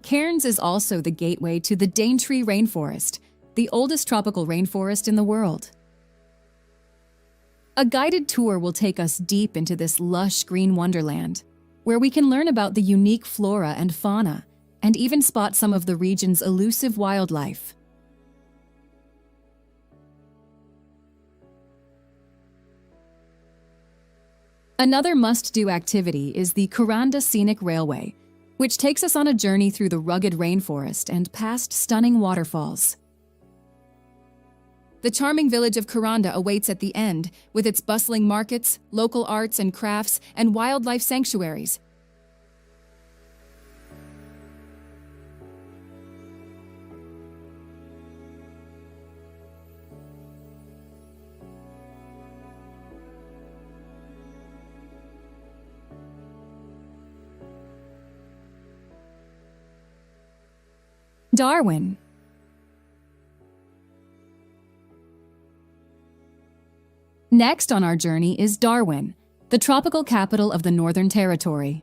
Cairns is also the gateway to the Daintree Rainforest, the oldest tropical rainforest in the world. A guided tour will take us deep into this lush green wonderland, where we can learn about the unique flora and fauna, and even spot some of the region's elusive wildlife. Another must-do activity is the Kuranda Scenic Railway, which takes us on a journey through the rugged rainforest and past stunning waterfalls. The charming village of Kuranda awaits at the end, with its bustling markets, local arts and crafts, and wildlife sanctuaries. Darwin. Next on our journey is Darwin, the tropical capital of the Northern Territory.